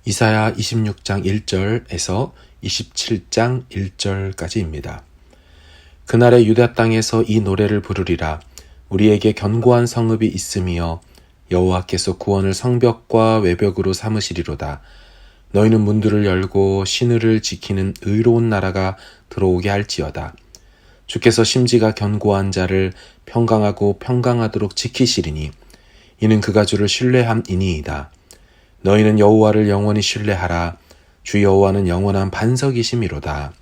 이사야 26장 1절에서 27장 1절까지입니다. 그날에 유다 땅에서 이 노래를 부르리라. 우리에게 견고한 성읍이 있으며 여호와께서 구원을 성벽과 외벽으로 삼으시리로다. 너희는 문들을 열고 시늘을 지키는 의로운 나라가 들어오게 할지어다. 주께서 심지가 견고한 자를 평강하고 평강하도록 지키시리니 이는 그가 주를 신뢰함이니이다. 너희는 여호와를 영원히 신뢰하라. 주 여호와는 영원한 반석이심이로다.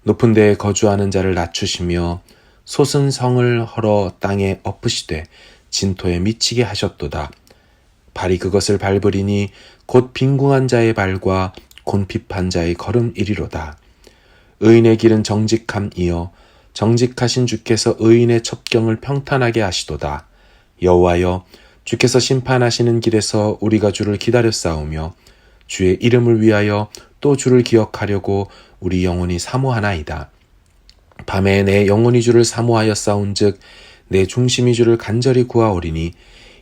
높은 데에 거주하는 자를 낮추시며 솟은 성을 헐어 땅에 엎으시되 진토에 미치게 하셨도다. 발이 그것을 밟으리니 곧 빈궁한 자의 발과 곤핍한 자의 걸음이리로다. 의인의 길은 정직함이여 정직하신 주께서 의인의 첩경을 평탄하게 하시도다. 여호와여, 주께서 심판하시는 길에서 우리가 주를 기다렸사오며 주의 이름을 위하여 또 주를 기억하려고 우리 영혼이 사모하나이다. 밤에 내 영혼이 주를 사모하였사온즉 내 중심이 주를 간절히 구하오리니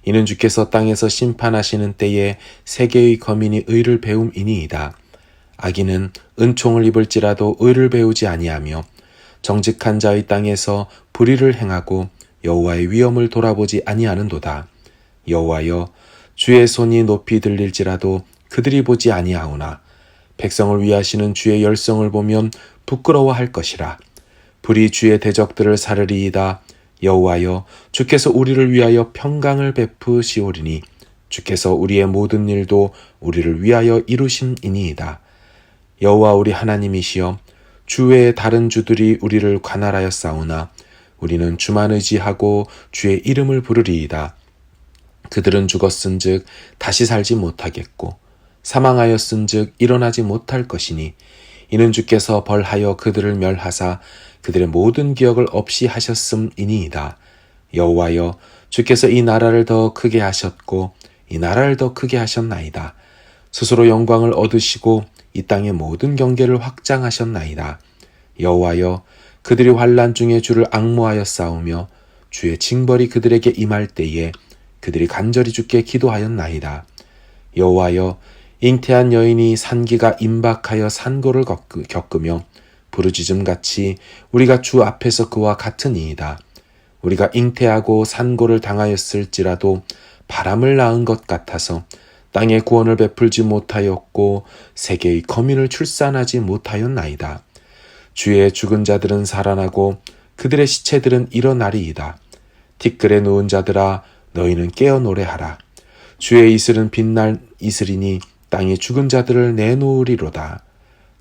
이는 주께서 땅에서 심판하시는 때에 세계의 거민이 의를 배움이니이다. 악인은 은총을 입을지라도 의를 배우지 아니하며 정직한 자의 땅에서 불의를 행하고 여호와의 위엄을 돌아보지 아니하는도다. 여호와여, 주의 손이 높이 들릴지라도 그들이 보지 아니하오나 백성을 위하시는 주의 열성을 보면 부끄러워할 것이라. 불이 주의 대적들을 사르리이다. 여호와여, 주께서 우리를 위하여 평강을 베푸시오리니 주께서 우리의 모든 일도 우리를 위하여 이루심이니이다. 여호와 우리 하나님이시여, 주 외에 다른 주들이 우리를 관할하여 싸우나 우리는 주만 의지하고 주의 이름을 부르리이다. 그들은 죽었은즉 다시 살지 못하겠고 사망하였은즉 일어나지 못할 것이니 이는 주께서 벌하여 그들을 멸하사 그들의 모든 기억을 없이 하셨음이니이다. 여호와여, 주께서 이 나라를 더 크게 하셨고 이 나라를 더 크게 하셨나이다. 스스로 영광을 얻으시고 이 땅의 모든 경계를 확장하셨나이다. 여호와여, 그들이 환난 중에 주를 앙모하여 싸우며 주의 징벌이 그들에게 임할 때에 그들이 간절히 주께 기도하였나이다. 여호와여, 잉태한 여인이 산기가 임박하여 산고를 겪으며 부르짖음같이 우리가 주 앞에서 그와 같으니이다. 우리가 잉태하고 산고를 당하였을지라도 바람을 낳은 것 같아서 땅에 구원을 베풀지 못하였고 세계의 거민을 출산하지 못하였나이다. 주의 죽은 자들은 살아나고 그들의 시체들은 일어나리이다. 티끌에 누운 자들아, 너희는 깨어 노래하라. 주의 이슬은 빛날 이슬이니 땅이 죽은 자들을 내놓으리로다.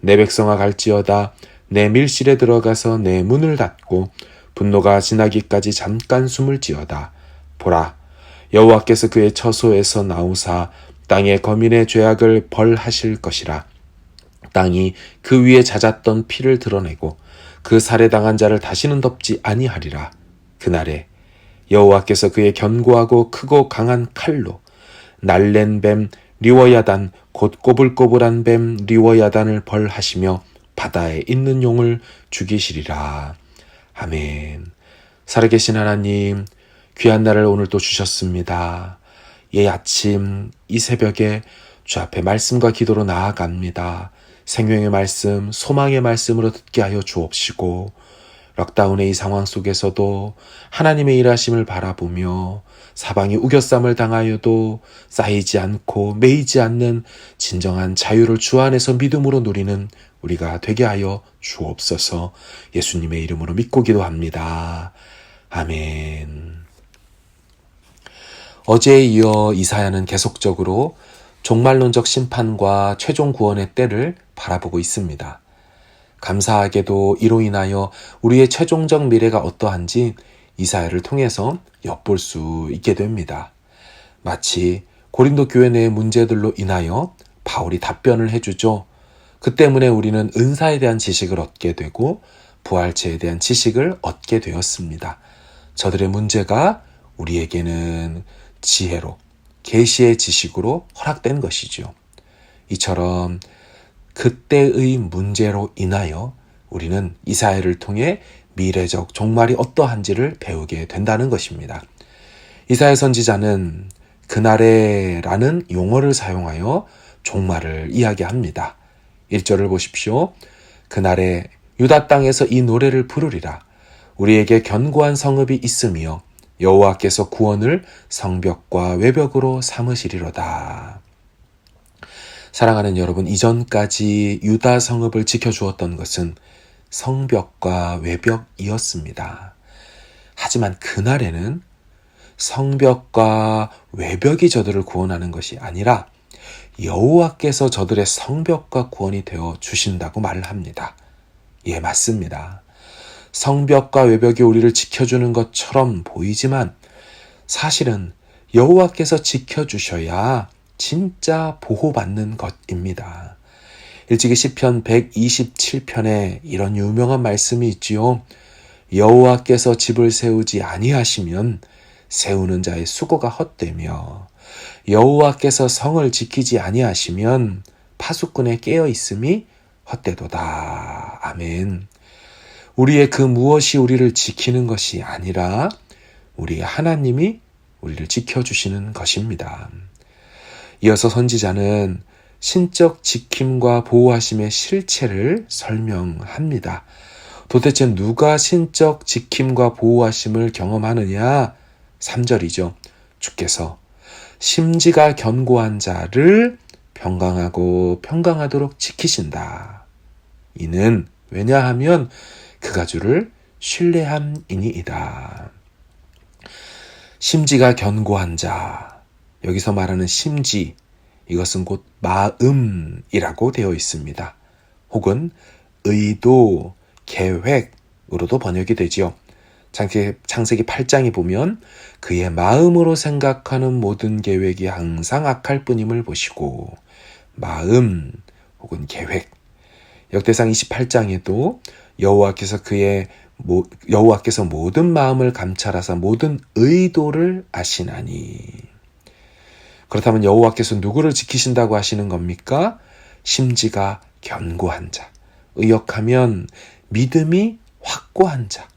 내 백성아 갈지어다. 내 밀실에 들어가서 내 문을 닫고 분노가 지나기까지 잠깐 숨을 지어다. 보라, 여호와께서 그의 처소에서 나오사 땅의 거민의 죄악을 벌하실 것이라. 땅이 그 위에 잦았던 피를 드러내고 그 살해당한 자를 다시는 덮지 아니하리라. 그날에 여호와께서 그의 견고하고 크고 강한 칼로 날랜 뱀 리워야단 곧 꼬불꼬불한 뱀 리워야단을 벌하시며 바다에 있는 용을 죽이시리라. 아멘. 살아계신 하나님, 귀한 날을 오늘 또 주셨습니다. 이 아침 이 새벽에 주 앞에 말씀과 기도로 나아갑니다. 생명의 말씀, 소망의 말씀으로 듣게 하여 주옵시고 럭다운의 이 상황 속에서도 하나님의 일하심을 바라보며 사방이 우겨쌈을 당하여도 쌓이지 않고 매이지 않는 진정한 자유를 주 안에서 믿음으로 누리는 우리가 되게 하여 주옵소서. 예수님의 이름으로 믿고 기도합니다. 아멘. 어제에 이어 이사야는 계속적으로 종말론적 심판과 최종 구원의 때를 바라보고 있습니다. 감사하게도 이로 인하여 우리의 최종적 미래가 어떠한지 이사야를 통해서 엿볼 수 있게 됩니다. 마치 고린도 교회 내의 문제들로 인하여 바울이 답변을 해주죠. 그 때문에 우리는 은사에 대한 지식을 얻게 되고 부활체에 대한 지식을 얻게 되었습니다. 저들의 문제가 우리에게는 지혜로, 계시의 지식으로 허락된 것이죠. 이처럼 그때의 문제로 인하여 우리는 이사야를 통해 미래적 종말이 어떠한지를 배우게 된다는 것입니다. 이사야 선지자는 그날에라는 용어를 사용하여 종말을 이야기합니다. 1절을 보십시오. 그날에 유다 땅에서 이 노래를 부르리라. 우리에게 견고한 성읍이 있으며 여호와께서 구원을 성벽과 외벽으로 삼으시리로다. 사랑하는 여러분, 이전까지 유다 성읍을 지켜주었던 것은 성벽과 외벽이었습니다. 하지만 그날에는 성벽과 외벽이 저들을 구원하는 것이 아니라 여호와께서 저들의 성벽과 구원이 되어 주신다고 말을 합니다. 예, 맞습니다. 성벽과 외벽이 우리를 지켜주는 것처럼 보이지만 사실은 여호와께서 지켜주셔야 진짜 보호받는 것입니다. 일찍이 시편 127편에 이런 유명한 말씀이 있지요. 여호와께서 집을 세우지 아니하시면 세우는 자의 수고가 헛되며 여호와께서 성을 지키지 아니하시면 파수꾼의 깨어 있음이 헛되도다. 아멘. 우리의 그 무엇이 우리를 지키는 것이 아니라 우리 하나님이 우리를 지켜주시는 것입니다. 이어서 선지자는 신적 지킴과 보호하심의 실체를 설명합니다. 도대체 누가 신적 지킴과 보호하심을 경험하느냐? 3절이죠. 주께서 심지가 견고한 자를 평강하고 평강하도록 지키신다. 이는 왜냐하면 그가 주를 신뢰함이니이다. 심지가 견고한 자, 여기서 말하는 심지, 이것은 곧 마음이라고 되어 있습니다. 혹은 의도, 계획으로도 번역이 되지요. 창세기 8장에 보면 그의 마음으로 생각하는 모든 계획이 항상 악할 뿐임을 보시고 마음 혹은 계획. 역대상 28장에도 여호와께서 모든 마음을 감찰하사 모든 의도를 아시나니. 그렇다면 여호와께서 누구를 지키신다고 하시는 겁니까? 심지가 견고한 자, 의역하면 믿음이 확고한 자,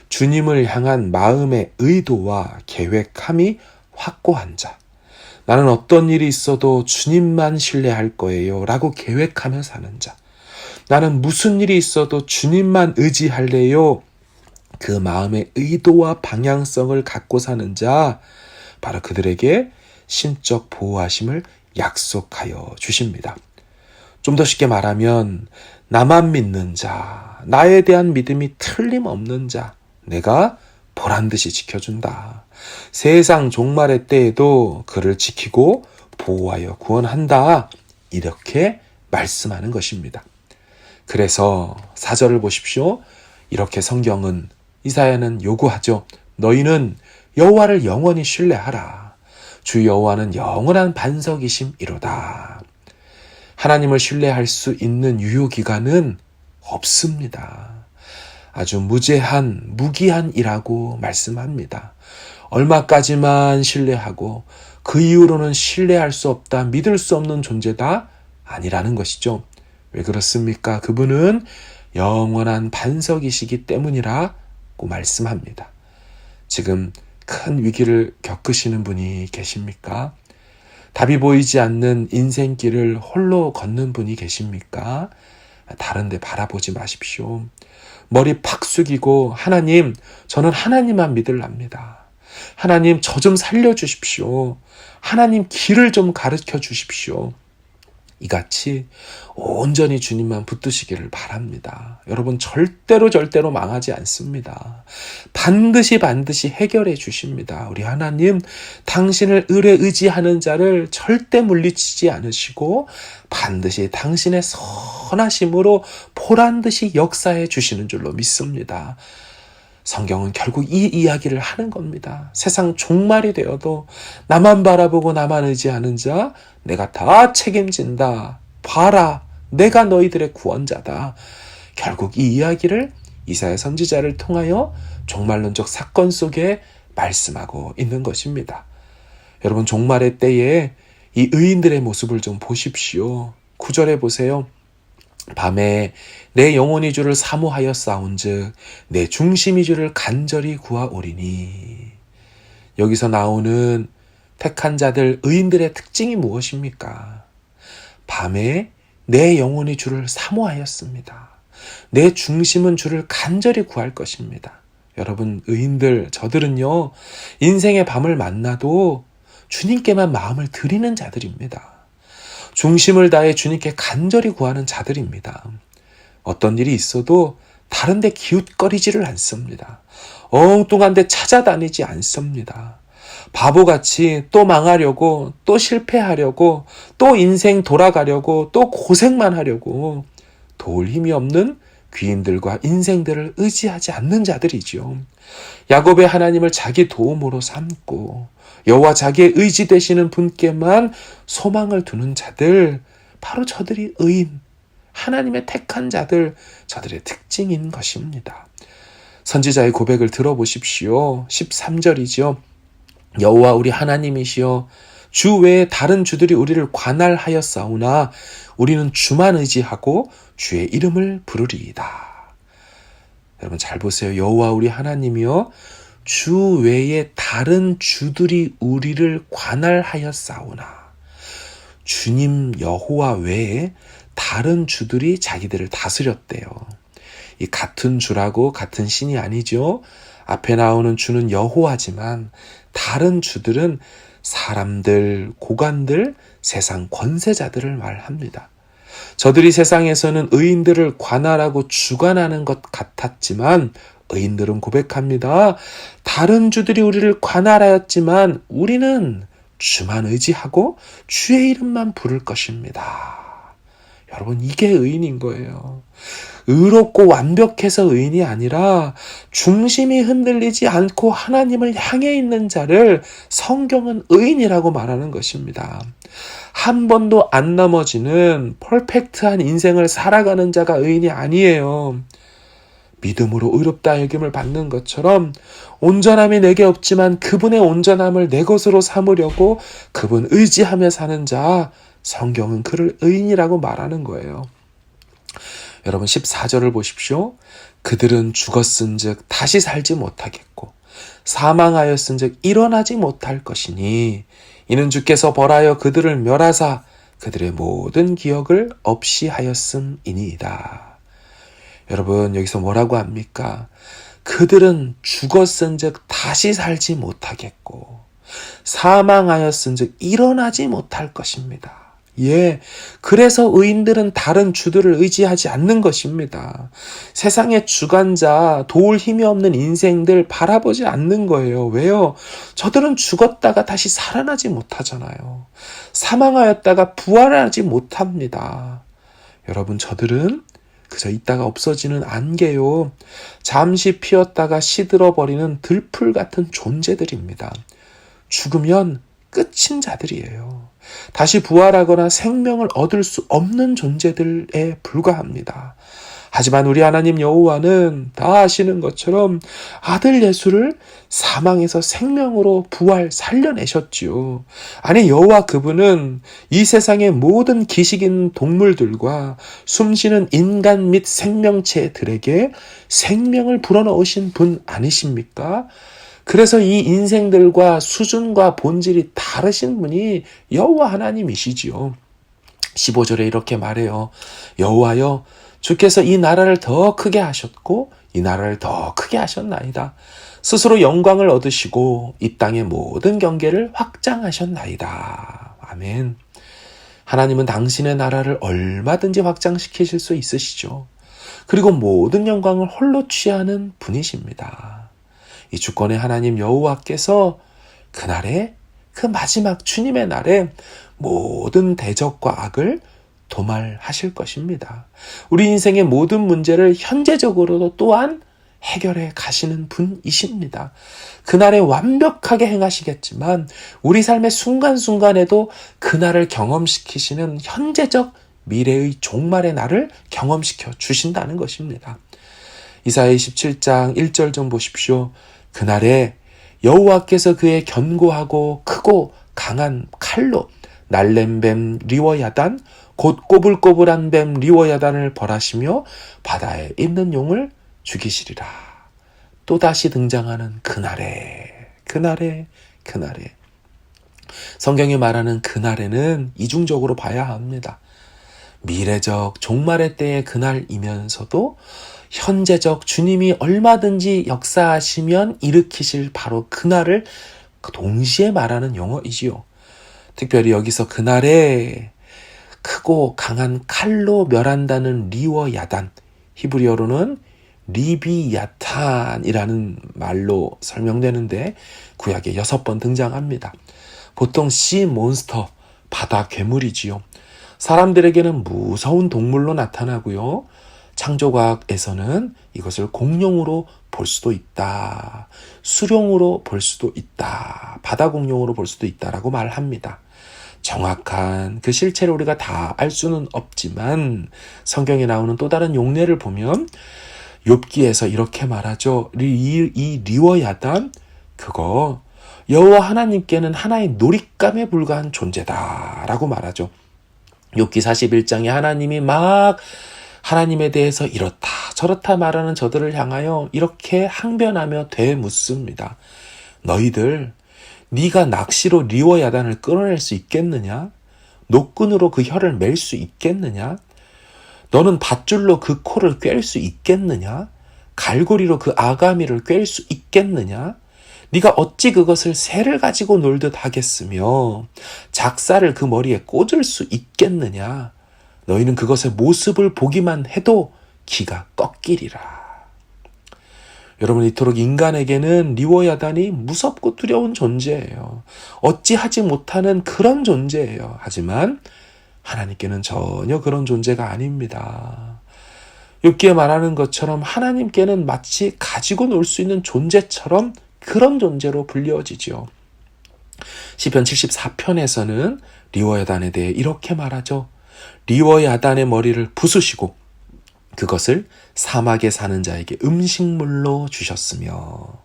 주님을 향한 마음의 의도와 계획함이 확고한 자, 나는 어떤 일이 있어도 주님만 신뢰할 거예요 라고 계획하며 사는 자, 나는 무슨 일이 있어도 주님만 의지할래요, 그 마음의 의도와 방향성을 갖고 사는 자, 바로 그들에게 신적 보호하심을 약속하여 주십니다. 좀 더 쉽게 말하면 나만 믿는 자, 나에 대한 믿음이 틀림없는 자, 내가 보란듯이 지켜준다. 세상 종말의 때에도 그를 지키고 보호하여 구원한다. 이렇게 말씀하는 것입니다. 그래서 4절을 보십시오. 이렇게 성경은, 이사야는 요구하죠. 너희는 여호와를 영원히 신뢰하라. 주 여호와는 영원한 반석이심이로다. 하나님을 신뢰할 수 있는 유효기간은 없습니다. 아주 무제한, 무기한이라고 말씀합니다. 얼마까지만 신뢰하고 그 이후로는 신뢰할 수 없다, 믿을 수 없는 존재다 아니라는 것이죠. 왜 그렇습니까? 그분은 영원한 반석이시기 때문이라고 말씀합니다. 지금 큰 위기를 겪으시는 분이 계십니까? 답이 보이지 않는 인생길을 홀로 걷는 분이 계십니까? 다른 데 바라보지 마십시오. 머리 팍 숙이고 하나님, 저는 하나님만 믿으랍니다. 하나님, 저 좀 살려주십시오. 하나님, 길을 좀 가르쳐 주십시오. 이같이 온전히 주님만 붙드시기를 바랍니다. 여러분, 절대로 망하지 않습니다. 반드시 해결해 주십니다. 우리 하나님, 당신을 의지하는 자를 절대 물리치지 않으시고 반드시 당신의 선하심으로 보란듯이 역사해 주시는 줄로 믿습니다. 성경은 결국 이 이야기를 하는 겁니다. 세상 종말이 되어도 나만 바라보고 나만 의지하는 자, 내가 다 책임진다. 봐라, 내가 너희들의 구원자다. 결국 이 이야기를 이사야 선지자를 통하여 종말론적 사건 속에 말씀하고 있는 것입니다. 여러분, 종말의 때에 이 의인들의 모습을 좀 보십시오. 9절에 보세요. 밤에 내 영혼이 주를 사모하여 싸운즉 내 중심이 주를 간절히 구하오리니. 여기서 나오는 택한 자들, 의인들의 특징이 무엇입니까? 밤에 내 영혼이 주를 사모하였습니다. 내 중심은 주를 간절히 구할 것입니다. 여러분, 의인들, 저들은요, 인생의 밤을 만나도 주님께만 마음을 드리는 자들입니다. 중심을 다해 주님께 간절히 구하는 자들입니다. 어떤 일이 있어도 다른 데 기웃거리지를 않습니다. 엉뚱한 데 찾아다니지 않습니다. 바보같이 또 망하려고, 또 실패하려고, 또 인생 돌아가려고, 또 고생만 하려고 도울 힘이 없는 귀인들과 인생들을 의지하지 않는 자들이죠. 야곱의 하나님을 자기 도움으로 삼고 여호와 자기의 의지 되시는 분께만 소망을 두는 자들, 바로 저들이 의인, 하나님의 택한 자들, 저들의 특징인 것입니다. 선지자의 고백을 들어보십시오. 13절이죠. 여호와 우리 하나님이시여, 주 외에 다른 주들이 우리를 관할하였사오나 우리는 주만 의지하고 주의 이름을 부르리이다. 여러분 잘 보세요. 여호와 우리 하나님이여, 주 외에 다른 주들이 우리를 관할하였사오나, 주님 여호와 외에 다른 주들이 자기들을 다스렸대요. 이 같은 주라고 같은 신이 아니죠. 앞에 나오는 주는 여호와지만 다른 주들은 사람들, 고관들, 세상 권세자들을 말합니다. 저들이 세상에서는 의인들을 관할하고 주관하는 것 같았지만 의인들은 고백합니다. 다른 주들이 우리를 관할하였지만 우리는 주만 의지하고 주의 이름만 부를 것입니다. 여러분, 이게 의인인 거예요. 의롭고 완벽해서 의인이 아니라 중심이 흔들리지 않고 하나님을 향해 있는 자를 성경은 의인이라고 말하는 것입니다. 한 번도 안 넘어지는 퍼펙트한 인생을 살아가는 자가 의인이 아니에요. 믿음으로 의롭다 여김을 받는 것처럼 온전함이 내게 없지만 그분의 온전함을 내 것으로 삼으려고 그분 의지하며 사는 자, 성경은 그를 의인이라고 말하는 거예요. 여러분 14절을 보십시오. 그들은 죽었은즉 다시 살지 못하겠고 사망하였은즉 일어나지 못할 것이니 이는 주께서 벌하여 그들을 멸하사 그들의 모든 기억을 없이 하였음이니이다. 여러분 여기서 뭐라고 합니까? 그들은 죽었은즉 다시 살지 못하겠고 사망하였은즉 일어나지 못할 것입니다. 예, 그래서 의인들은 다른 주들을 의지하지 않는 것입니다. 세상의 주관자, 도울 힘이 없는 인생들 바라보지 않는 거예요. 왜요? 저들은 죽었다가 다시 살아나지 못하잖아요. 사망하였다가 부활하지 못합니다. 여러분, 저들은 그저 있다가 없어지는 안개요. 잠시 피었다가 시들어버리는 들풀 같은 존재들입니다. 죽으면 끝인 자들이에요. 다시 부활하거나 생명을 얻을 수 없는 존재들에 불과합니다. 하지만 우리 하나님 여호와는 다 아시는 것처럼 아들 예수를 사망에서 생명으로 부활 살려내셨지요. 아니 여호와 그분은 이 세상의 모든 기식 있는 동물들과 숨쉬는 인간 및 생명체들에게 생명을 불어넣으신 분 아니십니까? 그래서 이 인생들과 수준과 본질이 다르신 분이 여호와 하나님이시지요. 15절에 이렇게 말해요. 여호와여, 주께서 이 나라를 더 크게 하셨고 이 나라를 더 크게 하셨나이다. 스스로 영광을 얻으시고 이 땅의 모든 경계를 확장하셨나이다. 아멘. 하나님은 당신의 나라를 얼마든지 확장시키실 수 있으시죠. 그리고 모든 영광을 홀로 취하는 분이십니다. 이 주권의 하나님 여호와께서 그날에, 그 마지막 주님의 날에 모든 대적과 악을 도말하실 것입니다. 우리 인생의 모든 문제를 현재적으로도 또한 해결해 가시는 분이십니다. 그날에 완벽하게 행하시겠지만 우리 삶의 순간순간에도 그날을 경험시키시는 현재적 미래의 종말의 날을 경험시켜 주신다는 것입니다. 이사야 27장 1절 좀 보십시오. 그날에 여호와께서 그의 견고하고 크고 강한 칼로 날랜 뱀 리워야단 곧 꼬불꼬불한 뱀 리워야단을 벌하시며 바다에 있는 용을 죽이시리라. 또다시 등장하는 그날에 성경이 말하는 그날에는 이중적으로 봐야 합니다. 미래적 종말의 때의 그날이면서도 현재적 주님이 얼마든지 역사하시면 일으키실 바로 그날을 동시에 말하는 용어이지요. 특별히 여기서 그날에 크고 강한 칼로 멸한다는 리워 야단, 히브리어로는 리비야탄이라는 말로 설명되는데 구약에 6번 등장합니다. 보통 씨 몬스터, 바다 괴물이지요. 사람들에게는 무서운 동물로 나타나고요. 창조과학에서는 이것을 공룡으로 볼 수도 있다. 수룡으로 볼 수도 있다. 바다 공룡으로 볼 수도 있다라고 말합니다. 정확한 그 실체를 우리가 다 알 수는 없지만 성경에 나오는 또 다른 용례를 보면 욥기에서 이렇게 말하죠. 이 리워야단 그거 여호와 하나님께는 하나의 놀잇감에 불과한 존재다라고 말하죠. 욥기 41장에 하나님이 막 하나님에 대해서 이렇다 저렇다 말하는 저들을 향하여 이렇게 항변하며 되묻습니다. 너희들 네가 낚시로 리워야단을 끌어낼 수 있겠느냐? 노끈으로 그 혀를 맬 수 있겠느냐? 너는 밧줄로 그 코를 꿰을 수 있겠느냐? 갈고리로 그 아가미를 꿰을 수 있겠느냐? 네가 어찌 그것을 새를 가지고 놀듯 하겠으며 작사를 그 머리에 꽂을 수 있겠느냐? 너희는 그것의 모습을 보기만 해도 기가 꺾이리라. 여러분, 이토록 인간에게는 리워야단이 무섭고 두려운 존재예요. 어찌하지 못하는 그런 존재예요. 하지만 하나님께는 전혀 그런 존재가 아닙니다. 욥기에 말하는 것처럼 하나님께는 마치 가지고 놀 수 있는 존재처럼 그런 존재로 불려지죠. 시편 74편에서는 리워야단에 대해 이렇게 말하죠. 리워야단의 머리를 부수시고 그것을 사막에 사는 자에게 음식물로 주셨으며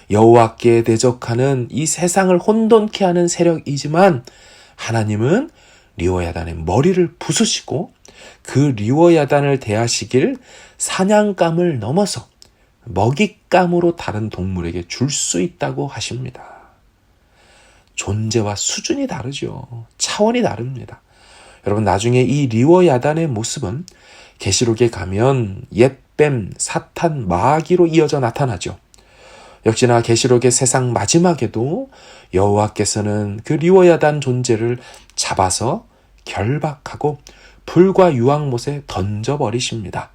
여호와께 대적하는 이 세상을 혼돈케 하는 세력이지만 하나님은 리워야단의 머리를 부수시고 그 리워야단을 대하시길 사냥감을 넘어서 먹잇감으로 다른 동물에게 줄 수 있다고 하십니다. 존재와 수준이 다르죠. 차원이 다릅니다. 여러분, 나중에 이 리워야단의 모습은 계시록에 가면 옛뱀, 사탄, 마귀로 이어져 나타나죠. 역시나 계시록의 세상 마지막에도 여호와께서는 그 리워야단 존재를 잡아서 결박하고 불과 유황못에 던져버리십니다.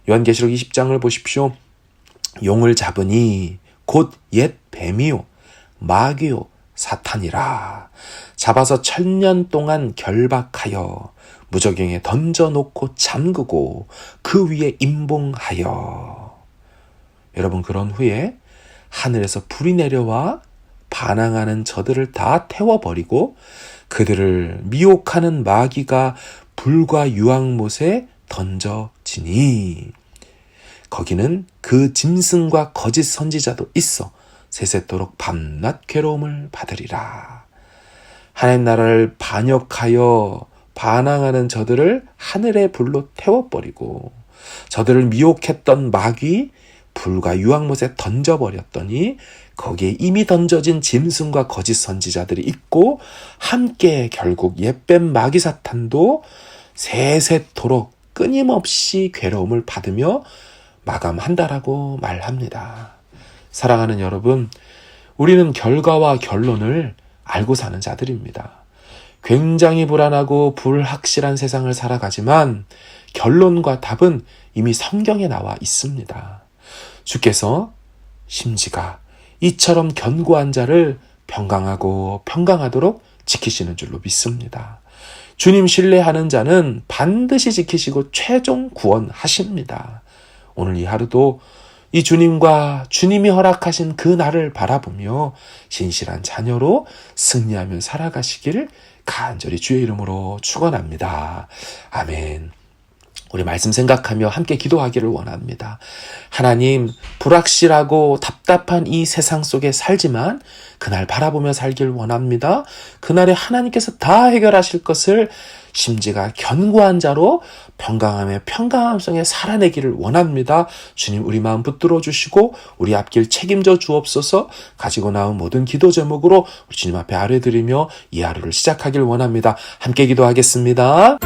요한계시록 20장을 보십시오. 용을 잡으니 곧 옛 뱀이요 마귀요 사탄이라. 잡아서 1000년 동안 결박하여 무저경에 던져놓고 잠그고 그 위에 임봉하여. 여러분, 그런 후에 하늘에서 불이 내려와 반항하는 저들을 다 태워버리고 그들을 미혹하는 마귀가 불과 유황못에 던져지니 거기는 그 짐승과 거짓 선지자도 있어 세세토록 밤낮 괴로움을 받으리라. 하나님 나라를 반역하여 반항하는 저들을 하늘의 불로 태워버리고 저들을 미혹했던 마귀 불과 유황못에 던져버렸더니 거기에 이미 던져진 짐승과 거짓 선지자들이 있고 함께 결국 옛뱀 마귀 사탄도 세세토록 끊임없이 괴로움을 받으며 마감한다라고 말합니다. 사랑하는 여러분, 우리는 결과와 결론을 알고 사는 자들입니다. 굉장히 불안하고 불확실한 세상을 살아가지만 결론과 답은 이미 성경에 나와 있습니다. 주께서 심지가 이처럼 견고한 자를 평강하고 평강하도록 지키시는 줄로 믿습니다. 주님 신뢰하는 자는 반드시 지키시고 최종 구원하십니다. 오늘 이 하루도 이 주님과 주님이 허락하신 그 날을 바라보며 신실한 자녀로 승리하며 살아가시기를 간절히 주의 이름으로 축원합니다. 아멘. 우리 말씀 생각하며 함께 기도하기를 원합니다. 하나님, 불확실하고 답답한 이 세상 속에 살지만 그날 바라보며 살길 원합니다. 그날에 하나님께서 다 해결하실 것을 심지가 견고한 자로 평강함의 평강함 속에 살아내기를 원합니다. 주님, 우리 마음 붙들어 주시고 우리 앞길 책임져 주옵소서. 가지고 나온 모든 기도 제목으로 우리 주님 앞에 아뢰드리며 이 하루를 시작하길 원합니다. 함께 기도하겠습니다.